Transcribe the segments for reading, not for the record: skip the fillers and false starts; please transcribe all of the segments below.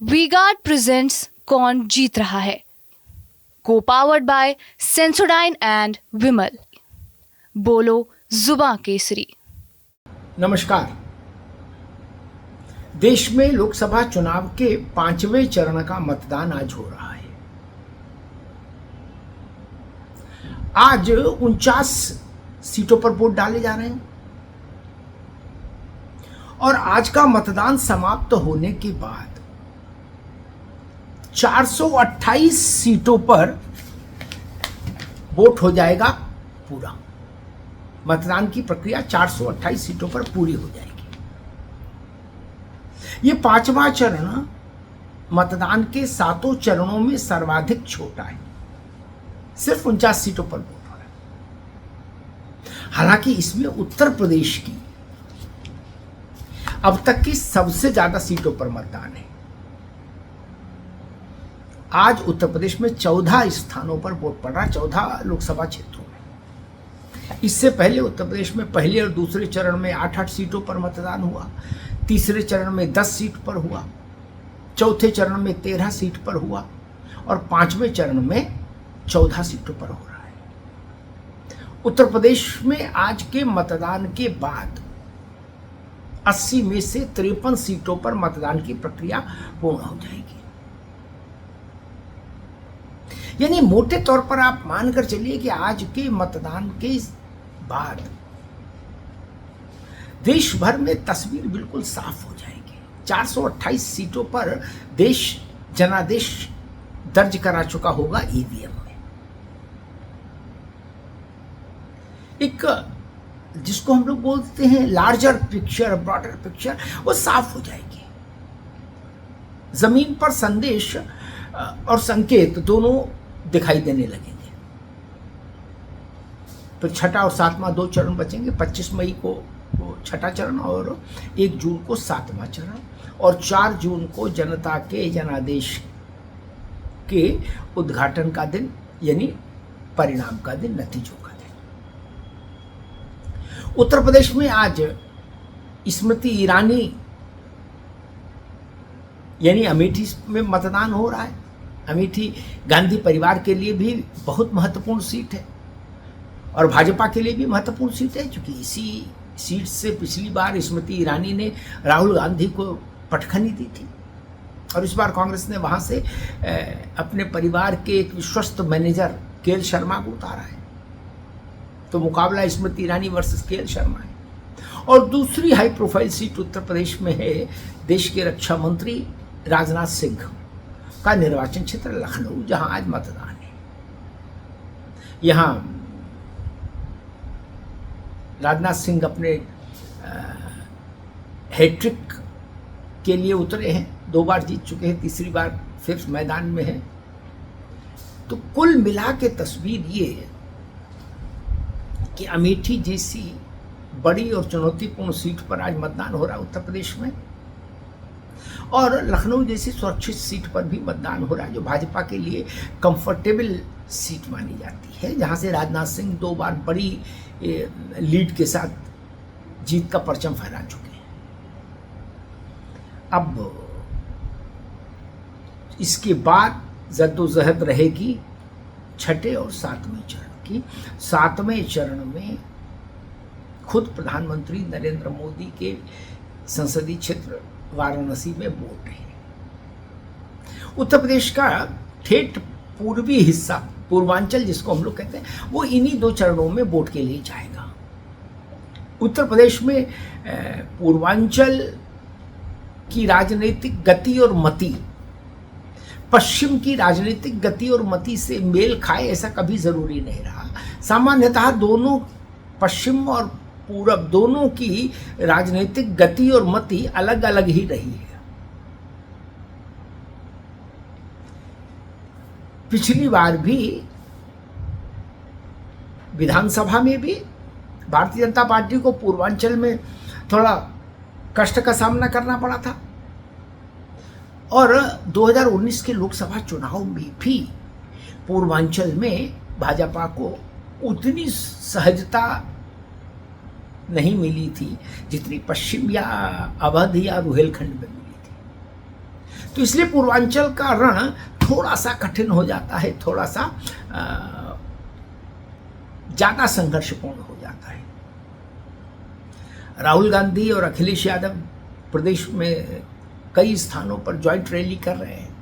V-Guard presents कौन जीत रहा है, को पावर्ड बाय सेंसोडाइन एंड विमल। बोलो जुबां केसरी। नमस्कार। देश में लोकसभा चुनाव के 5वें चरण का मतदान आज हो रहा है। आज 49 सीटों पर वोट डाले जा रहे हैं और आज का मतदान समाप्त होने के बाद 428 सीटों पर वोट हो जाएगा पूरा। मतदान की प्रक्रिया 428 सीटों पर पूरी हो जाएगी। ये 5वां चरण मतदान के 7 चरणों में सर्वाधिक छोटा है। सिर्फ 49 सीटों पर वोट हो रहा है। हालांकि इसमें उत्तर प्रदेश की अब तक की सबसे ज्यादा सीटों पर मतदान है। आज उत्तर प्रदेश में 14 स्थानों पर वोट पड़ रहा है, 14 लोकसभा क्षेत्रों में। इससे पहले उत्तर प्रदेश में पहले और दूसरे चरण में 8-8 सीटों पर मतदान हुआ, तीसरे चरण में 10 सीट पर हुआ, चौथे चरण में 13 सीट पर हुआ और 5वें चरण में 14 सीटों पर हो रहा है। उत्तर प्रदेश में आज के मतदान के बाद 80 में से 53 सीटों पर मतदान की प्रक्रिया पूर्ण हो जाएगी। यानी मोटे तौर पर आप मानकर चलिए कि आज के मतदान के बाद देश भर में तस्वीर बिल्कुल साफ हो जाएगी। 428 सीटों पर देश जनादेश दर्ज करा चुका होगा ईवीएम में। एक जिसको हम लोग बोलते हैं लार्जर पिक्चर, ब्रॉडर पिक्चर, वो साफ हो जाएगी। जमीन पर संदेश और संकेत दोनों दिखाई देने लगेंगे। तो छठा और 7वां 2 चरण बचेंगे। 25 मई को छठा चरण और 1 जून को 7वां चरण और 4 जून को जनता के जनादेश के उद्घाटन का दिन, यानी परिणाम का दिन, नतीजों का दिन। उत्तर प्रदेश में आज स्मृति ईरानी यानी अमेठी में मतदान हो रहा है। अमेठी गांधी परिवार के लिए भी बहुत महत्वपूर्ण सीट है और भाजपा के लिए भी महत्वपूर्ण सीट है, क्योंकि इसी सीट से पिछली बार स्मृति ईरानी ने राहुल गांधी को पटखनी दी थी और इस बार कांग्रेस ने वहां से अपने परिवार के एक विश्वस्त मैनेजर के.एल. शर्मा को उतारा है। तो मुकाबला स्मृति ईरानी वर्सेस के.एल. शर्मा है। और दूसरी high profile seat Uttar Pradesh में है देश के रक्षा मंत्री राजनाथ सिंह का निर्वाचन क्षेत्र लखनऊ, जहां आज मतदान है। यहां राजनाथ सिंह अपने हैट्रिक के लिए उतरे हैं। 2 बार जीत चुके हैं, तीसरी बार फिर मैदान में है। तो कुल मिला के तस्वीर ये है कि अमेठी जैसी बड़ी और चुनौतीपूर्ण सीट पर आज मतदान हो रहा है उत्तर प्रदेश में, और लखनऊ जैसी सुरक्षित सीट पर भी मतदान हो रहा है, जो भाजपा के लिए कंफर्टेबल सीट मानी जाती है, जहां से राजनाथ सिंह 2 बार बड़ी लीड के साथ जीत का परचम फहरा चुके हैं। अब इसके बाद जद्दोजहद रहेगी छठे और 7वें चरण की। 7वें चरण में खुद प्रधानमंत्री नरेंद्र मोदी के संसदीय क्षेत्र वाराणसी में वोट है। उत्तर प्रदेश का ठेठ पूर्वी हिस्सा, पूर्वांचल जिसको हम लोग कहते हैं, वो इन्हीं 2 चरणों में वोट के लिए जाएगा। उत्तर प्रदेश में पूर्वांचल की राजनीतिक गति और मति पश्चिम की राजनीतिक गति और मति से मेल खाए, ऐसा कभी जरूरी नहीं रहा। सामान्यतः दोनों, पश्चिम और पूरब, दोनों की राजनीतिक गति और मति अलग अलग ही रही है। पिछली बार भी विधानसभा में भी भारतीय जनता पार्टी को पूर्वांचल में थोड़ा कष्ट का सामना करना पड़ा था और 2019 के लोकसभा चुनाव में भी पूर्वांचल में भाजपा को उतनी सहजता नहीं मिली थी जितनी पश्चिम या अवध या रुहेलखंड में मिली थी। तो इसलिए पूर्वांचल का रण थोड़ा सा कठिन हो जाता है, थोड़ा सा ज्यादा संघर्षपूर्ण हो जाता है। राहुल गांधी और अखिलेश यादव प्रदेश में कई स्थानों पर ज्वाइंट रैली कर रहे हैं।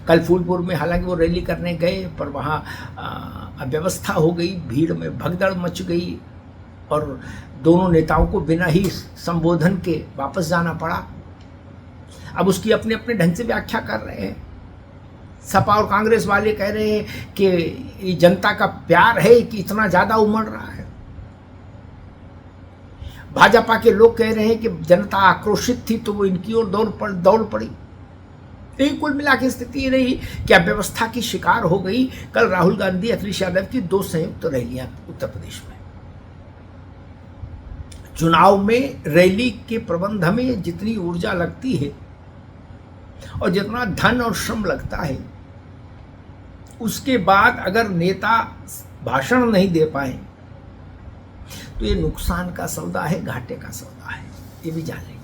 कल फूलपुर में हालांकि वो रैली करने गए, पर वहाँ अव्यवस्था हो गई, भीड़ में भगदड़ मच गई और दोनों नेताओं को बिना ही संबोधन के वापस जाना पड़ा। अब उसकी अपने अपने ढंग से व्याख्या कर रहे हैं। सपा और कांग्रेस वाले कह रहे हैं कि ये जनता का प्यार है कि इतना ज्यादा उमड़ रहा है। भाजपा के लोग कह रहे हैं कि जनता आक्रोशित थी तो वो इनकी ओर दौड़ पड़ी। यही कुल मिला के स्थिति ये रही कि अव्यवस्था की शिकार हो गई। कल राहुल गांधी अखिलेश यादव की 2 संयुक्त रैलियां उत्तर प्रदेश में। चुनाव में रैली के प्रबंध में जितनी ऊर्जा लगती है और जितना धन और श्रम लगता है, उसके बाद अगर नेता भाषण नहीं दे पाए तो ये नुकसान का सौदा है, घाटे का सौदा है, ये भी जान लीजिए।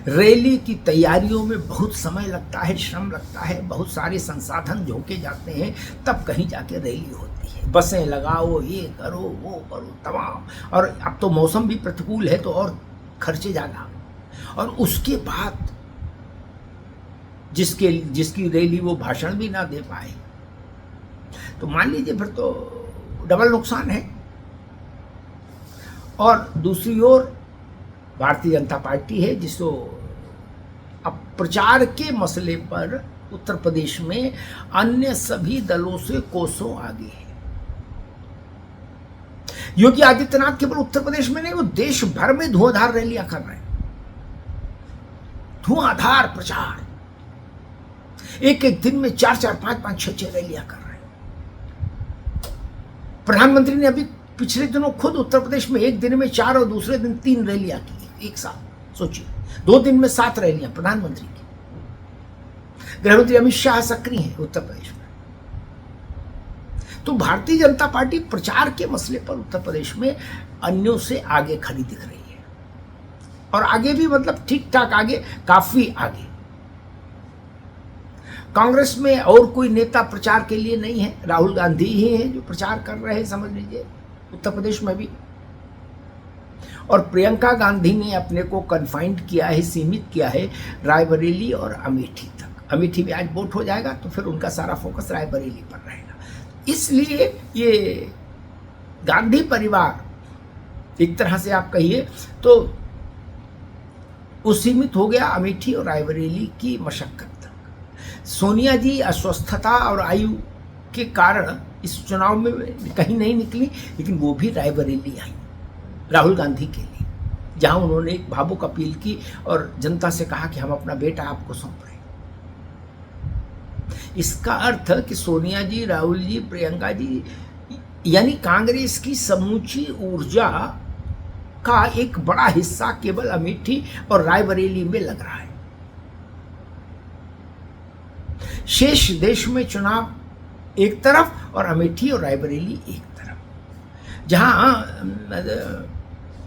रैली की तैयारियों में बहुत समय लगता है, श्रम लगता है, बहुत सारे संसाधन झोंके जाते हैं, तब कहीं जाके रैली होती है। बसें लगाओ, ये करो, वो करो, तमाम। और अब तो मौसम भी प्रतिकूल है तो और खर्चे ज़्यादा। और उसके बाद जिसकी रैली वो भाषण भी ना दे पाए तो मान लीजिए फिर तो डबल नुकसान है। और दूसरी ओर भारतीय जनता पार्टी है जिसको अब प्रचार के मसले पर उत्तर प्रदेश में अन्य सभी दलों से कोसों आगे है। योगी आदित्यनाथ केवल उत्तर प्रदेश में नहीं, वो देश भर में धुआंधार रैलियां कर रहे हैं, धुआंधार प्रचार। एक एक दिन में 4-4, 5-5, 6-6 रैलियां कर रहे हैं। प्रधानमंत्री ने अभी पिछले दिनों खुद उत्तर प्रदेश में एक दिन में 4 और दूसरे दिन 3 रैलियां की एक साथ। सोचिए, 2 दिन में 7 रैलियां प्रधानमंत्री की। गृहमंत्री अमित शाह सक्रिय हैं उत्तर प्रदेश में। तो भारतीय जनता पार्टी प्रचार के मसले पर उत्तर प्रदेश में अन्यों से आगे खड़ी दिख रही है। और आगे भी मतलब ठीक ठाक आगे, काफी आगे। कांग्रेस में और कोई नेता प्रचार के लिए नहीं है, राहुल गांधी ही हैं जो प्रचार कर रहे हैं, समझ लीजिए, उत्तर प्रदेश में भी। और प्रियंका गांधी ने अपने को कन्फाइंड किया है, सीमित किया है रायबरेली और अमेठी तक। अमेठी में आज वोट हो जाएगा तो फिर उनका सारा फोकस रायबरेली पर रहेगा। इसलिए ये गांधी परिवार एक तरह से आप कहिए तो वो सीमित हो गया अमेठी और रायबरेली की मशक्कत तक। सोनिया जी अस्वस्थता और आयु के कारण इस चुनाव में कहीं नहीं निकली, लेकिन वो भी रायबरेली आई राहुल गांधी के लिए, जहां उन्होंने एक भावुक अपील की और जनता से कहा कि हम अपना बेटा आपको सौंप रहे हैं। इसका अर्थ कि सोनिया जी, राहुल जी, प्रियंका जी, यानी कांग्रेस की समूची ऊर्जा का एक बड़ा हिस्सा केवल अमेठी और रायबरेली में लग रहा है। शेष देश में चुनाव एक तरफ और अमेठी और रायबरेली एक तरफ, जहां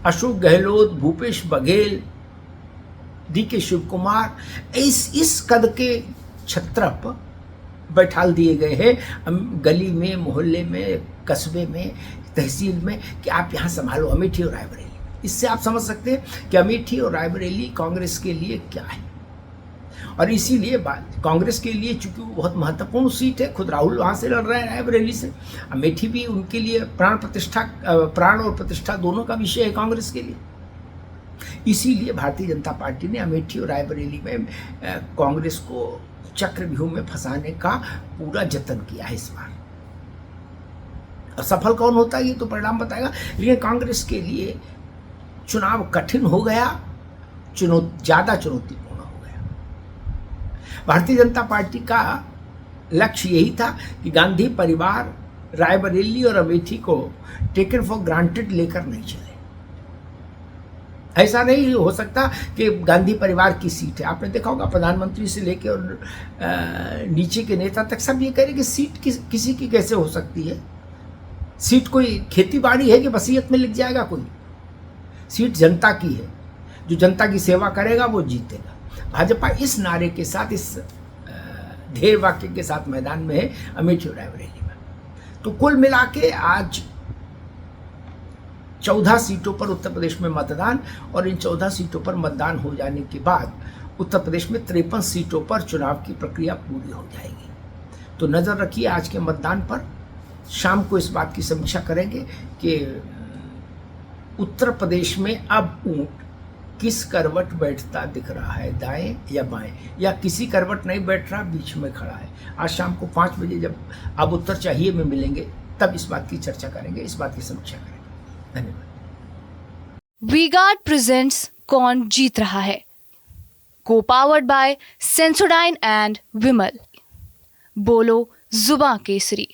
अशोक गहलोत, भूपेश बघेल, डीके शिव कुमार इस कद के छत्रप बैठाल दिए गए हैं गली में, मोहल्ले में, कस्बे में, तहसील में, कि आप यहाँ संभालो अमेठी और रायबरेली। इससे आप समझ सकते हैं कि अमेठी और रायबरेली कांग्रेस के लिए क्या है। और इसीलिए कांग्रेस के लिए चूंकि वो बहुत महत्वपूर्ण सीट है, खुद राहुल वहाँ से लड़ रहे हैं रायबरेली से, अमेठी भी उनके लिए प्राण और प्रतिष्ठा दोनों का विषय है कांग्रेस के लिए। इसीलिए भारतीय जनता पार्टी ने अमेठी और रायबरेली में कांग्रेस को चक्रव्यूह में फंसाने का पूरा जतन किया है इस बार। और सफल कौन होता है ये तो परिणाम बताएगा, लेकिन कांग्रेस के लिए चुनाव कठिन हो गया, ज्यादा चुनौतीपूर्ण हो गया। भारतीय जनता पार्टी का लक्ष्य यही था कि गांधी परिवार रायबरेली और अमेठी को टेकन फॉर ग्रांटेड लेकर नहीं चले। ऐसा नहीं हो सकता कि गांधी परिवार की सीट है। आपने देखा होगा प्रधानमंत्री से लेकर और नीचे के नेता तक सब ये कह रहे कि सीट किसी की कैसे हो सकती है। सीट कोई खेती बाड़ी है कि वसीयत में लिख जाएगा कोई? सीट जनता की है। जो जनता की सेवा करेगा वो जीतेगा। भाजपा इस नारे के साथ, इस ध्येय वाक्य के साथ मैदान में है अमेठी और रायबरेली में। तो कुल मिला के आज 14 सीटों पर उत्तर प्रदेश में मतदान, और इन 14 सीटों पर मतदान हो जाने के बाद उत्तर प्रदेश में 53 सीटों पर चुनाव की प्रक्रिया पूरी हो जाएगी। तो नज़र रखिए आज के मतदान पर। शाम को इस बात की समीक्षा करेंगे कि उत्तर प्रदेश में अब ऊंट किस करवट बैठता दिख रहा है, दाएं या बाएं, या किसी करवट नहीं बैठ रहा, बीच में खड़ा है। आज शाम को 5 बजे जब अब उत्तर चाहिए में मिलेंगे तब इस बात की चर्चा करेंगे, इस बात की समीक्षा करेंगे। धन्यवाद। वी-गार्ड प्रेजेंट्स कौन जीत रहा है, को पावर्ड बाय सेंसोडाइन एंड विमल। बोलो जुबां केसरी।